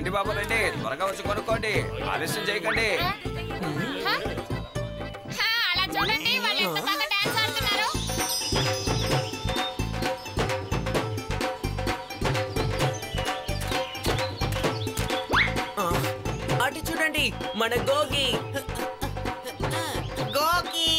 రండి బాబు రండి, త్వరగా వచ్చి కొనుక్కోండి, ఆలస్యం చేయకండి. అలా చూడండి, వాళ్ళు ఎంత బాగా డాన్స్ ఆడుతున్నారు. అటు చూడండి, మన గోగి. గోగి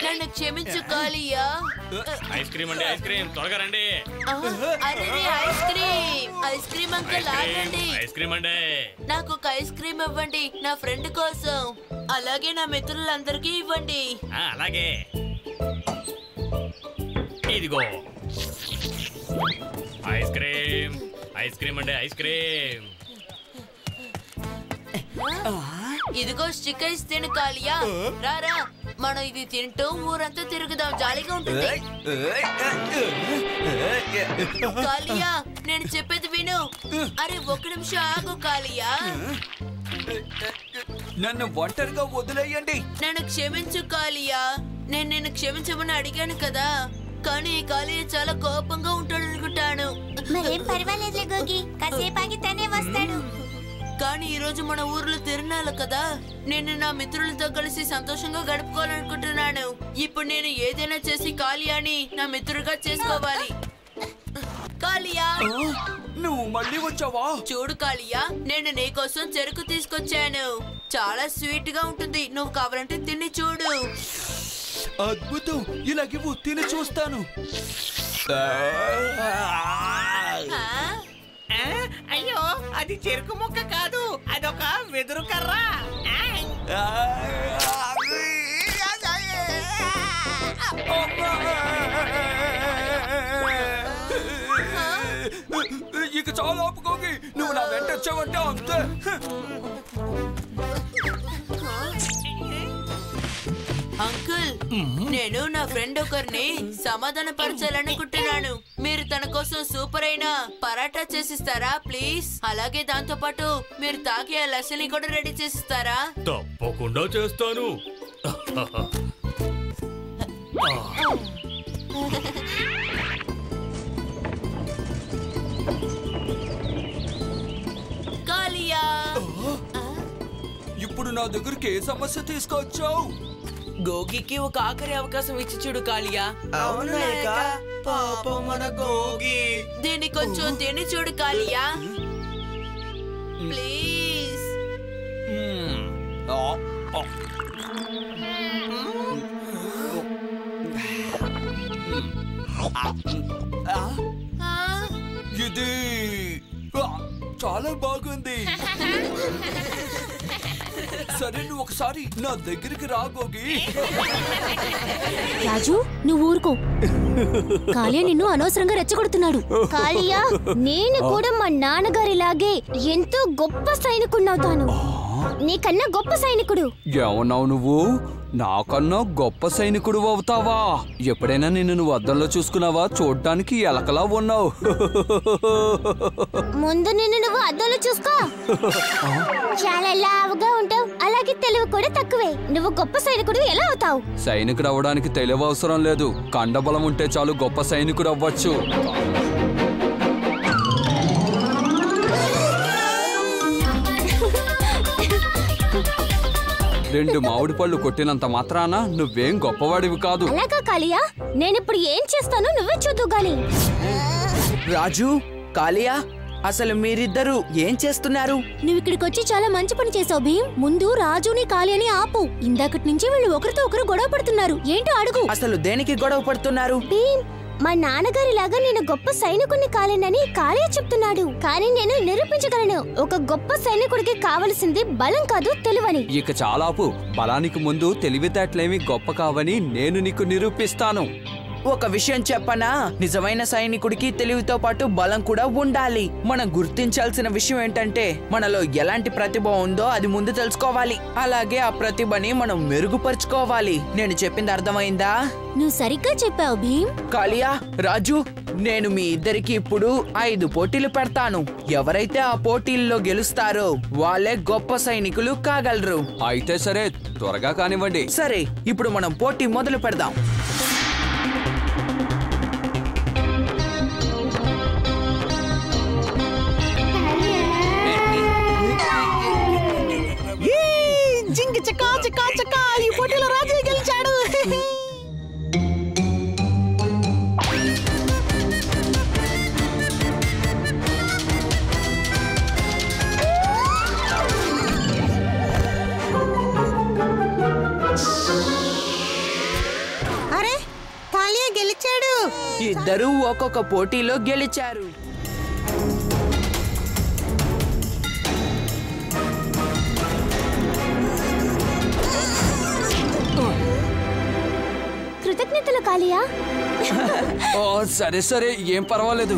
నన్ను క్షమించు కాలియా. ఐస్ క్రీమ్ అండి, ఐస్ క్రీమ్, త్వరగా రండి. అరే ice cream, ice cream uncle ఆగండి. ఐస్ క్రీమ్ అండి. నాకు ఒక ఐస్ క్రీమ్ ఇవ్వండి, నా ఫ్రెండ్ కోసం, అలాగే నా మిత్రులందరికీ ఇవ్వండి. అలాగే, ఇదిగో ఐస్ క్రీమ్. ఐస్ క్రీమ్ అండి, ఐస్ క్రీమ్. ఇదిగో స్టిక్ ఐస్ తిను కాలియా. రారా, మనం ఇది తింటూ ఊరంతా తిరుగుదాం, జాలీగా ఉంటుంది. కాలియా, నేను చెప్పేది విను. అరే ఒక్క నిమిషం ఆగు కాలియా. నన్ను ఒంటరిగా వదిలేయండి. నన్ను క్షమించు కాలియా. నేను నిన్ను క్షమించమని అడిగాను కదా, కానీ కాలియా చాలా కోపంగా ఉంటాడు అనుకుంటాను. మరేం పర్వాలేదులే గోగి, కాసేపు ఆగి తనే వస్తాడు. కానీ ఈ రోజు మన ఊర్లో తిరునాళ్ళు కదా, నేను నా మిత్రులతో కలిసి సంతోషంగా గడుపుకోవాలనుకుంటున్నాను. ఇప్పుడు నేను ఏదైనా చేసి కాలియాని నా మిత్రుడిగా చేసుకోవాలి. కాలియా, నువ్వు మళ్ళీ వచ్చావా? చూడు కాలియా, నేను నీ కోసం చెరుకు తీసుకొచ్చాను. చాలా స్వీట్ గా ఉంటుంది, నువ్వు కావాలంటే తిని చూడు. అద్భుతం, ఇలాగే తిని చూస్తాను. అయ్యో, అది చెరుకు ముక్క కాదు, అదొక వెదురు కర్ర. ఇక చాలా ఆపుకోగి, నువ్వు నా వెంట వచ్చావంటే అంతే. అంకుల్, నేను నా ఫ్రెండ్ ఒకరిని సమాధాన పరచాలనుకుంటున్నాను. మీరు తన కోసం సూపర్ అయిన పరాటా చేసిస్తారా ప్లీజ్? అలాగే దాంతో పాటు మీరు తాగే లస్సీని కూడా రెడీ చేసిస్తారా? తప్పకుండా చేస్తాను. కాలియా, ఇప్పుడు నా దగ్గరికి ఏ సమస్య తీసుకొచ్చావు? గోగికి ఒక ఆఖరి అవకాశం ఇచ్చి చూడు కాలియా. పాపం మన గోగి. దీన్ని కొంచెం తిని చూడు కాలియా ప్లీజ్. ఇది చాలా బాగుంది. సరే, నువ్వు ఒకసారి నా దగ్గరికి రా గోగి. రాజు, నువ్వు ఊరుకో. కాళియా నిన్ను అనవసరంగా రెచ్చగొడుతున్నాడు. కాళియా, నేను కూడా మా నాన్నగారిలాగే ఎంతో గొప్ప సైనికుడినవుతాను. నీకన్నా గొప్ప సైనికుడు. ఏమన్నావు నువ్వు? నాకన్నా గొప్ప సైనికుడు అవుతావా? ఎప్పుడైనా నిన్ను నువ్వు అద్దంలో చూసుకున్నావా? చూడ్డానికి ఎలకలా ఉన్నావు. ముందు నిన్ను నువ్వు అద్దంలో చూసుకో. చాలా లావుగా ఉంటావు, అలాగే తెలివి కూడా తక్కువే. నువ్వు గొప్ప సైనికుడు ఎలా అవుతావు? సైనికుడు అవ్వడానికి తెలివి అవసరం లేదు, కండబలం ఉంటే చాలు గొప్ప సైనికుడు అవ్వచ్చు. రెండు మామిడి పళ్ళు కొట్టినంత మాత్రాన నువ్వేం గొప్పవాడివి కాదు. అలాగా కాళియా, నేనిప్పుడు ఏం చేస్తానో నువ్వే చూద్దు గాని. రాజు, కాళియా, అసలు మీరిద్దరూ ఏం చేస్తున్నారు? నువ్వు ఇక్కడికి వచ్చి చాలా మంచి పని చేసావు భీమ్. ముందు రాజుని కాళియాని ఆపు. ఇందాకటి నుంచి వీళ్ళు ఒకరితో ఒకరు గొడవ పడుతున్నారు. ఏంటో అడుగు. అసలు దేనికి గొడవ పడుతున్నారు? భీమ్, మా నాన్నగారిలాగా నేను గొప్ప సైనికుడిని కాలేనని కాళియా చెప్తున్నాడు. కానీ నేను నిరూపించగలను. ఒక గొప్ప సైనికుడికి కావలసింది బలం కాదు, తెలివని. ఇక చాలాపు. బలానికి ముందు తెలివితేటలేమి గొప్ప కావని నేను నీకు నిరూపిస్తాను. ఒక విషయం చెప్పనా, నిజమైన సైనికుడికి తెలివితో పాటు బలం కూడా ఉండాలి. మనం గుర్తించాల్సిన విషయం ఏంటంటే మనలో ఎలాంటి ప్రతిభ ఉందో అది ముందు తెలుసుకోవాలి. అలాగే ఆ ప్రతిభని మనం మెరుగుపరుచుకోవాలి. నేను చెప్పింది అర్థమైందా? నువ్వు సరిగ్గా చెప్పావు భీమ్. కాలియా, రాజు, నేను మీ ఇద్దరికి ఇప్పుడు 5 పోటీలు పెడతాను. ఎవరైతే ఆ పోటీల్లో గెలుస్తారో వాళ్ళే గొప్ప సైనికులు కాగలరు. అయితే సరే, త్వరగా కానివ్వండి. సరే, ఇప్పుడు మనం పోటీ మొదలు పెడదాం. జింగి చకా చకా చకా, ఈ పోటీలో రాజు గెలిచాడు. అరే, కాలియా గెలిచాడు. ఇద్దరూ ఒక్కొక్క పోటీలో గెలిచారు. కృతజ్ఞతలు కాలియా. ఓ, సరే సరే, ఏం పర్వాలేదు.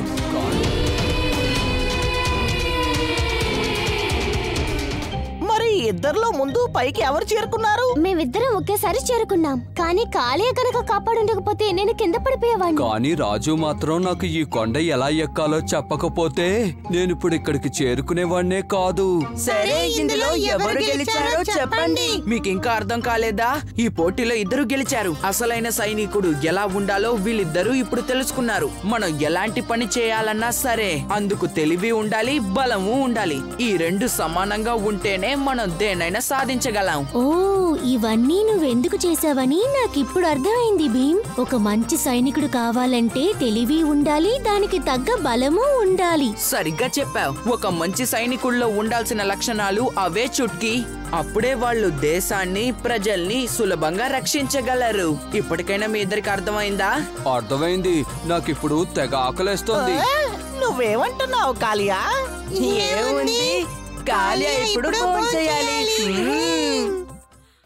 మరి ఇద్దరిలో ముందు పైకి ఎవరు చేరుకున్నారు? మేమిద్దరం ఒకేసారి చేరుకున్నాం. కానీ కాలియా కనుక కాపాడుండకపోతే నేను కింద పడిపోయేవాడిని. కానీ రాజు మాత్రం నాకు ఈ కొండ ఎలా ఎక్కాలో చెప్పకపోతే నేనిప్పుడు ఇక్కడికి చేరుకునేవాడినే కాదు. సరే, ఇందులో ఎవరు గెలిచారో చెప్పండి. మీకు ఇంకా అర్థం కాలేదా? ఈ పోటీలో ఇద్దరు గెలిచారు. అసలైన సైనికుడు ఎలా ఉండాలో వీళ్ళిద్దరూ ఇప్పుడు తెలుసుకున్నారు. మనం ఎలాంటి పని చేయాలన్నా సరే అందుకు తెలివి ఉండాలి, బలము ఉండాలి. ఈ రెండు సమానంగా ఉంటేనే మనం దేనైనా సాధించగలం. ఓ, ఇవన్నీ నువ్వెందుకు చేసావని నాకిప్పుడు అర్థమైంది భీమ్. ఒక మంచి సైనికుడు కావాలంటే తెలివి ఉండాలి, దానికి తగ్గ బలము ఉండాలి. సరిగ్గా చెప్పావు. ఒక మంచి సైనికుల్లో ఉండాల్సిన లక్షణాలు అవే చుట్కీ. అప్పుడే వాళ్ళు దేశాన్ని, ప్రజల్ని సులభంగా రక్షించగలరు. ఇప్పటికైనా మీ ఇద్దరికి అర్థమైందా? అర్థమైంది. నాకిప్పుడు తెగ ఆకలేస్తోంది. నువ్వేమంటున్నావు కాలియా? ఏముంది, కాలియా ఇప్పుడు ఫోన్ చేయాలి.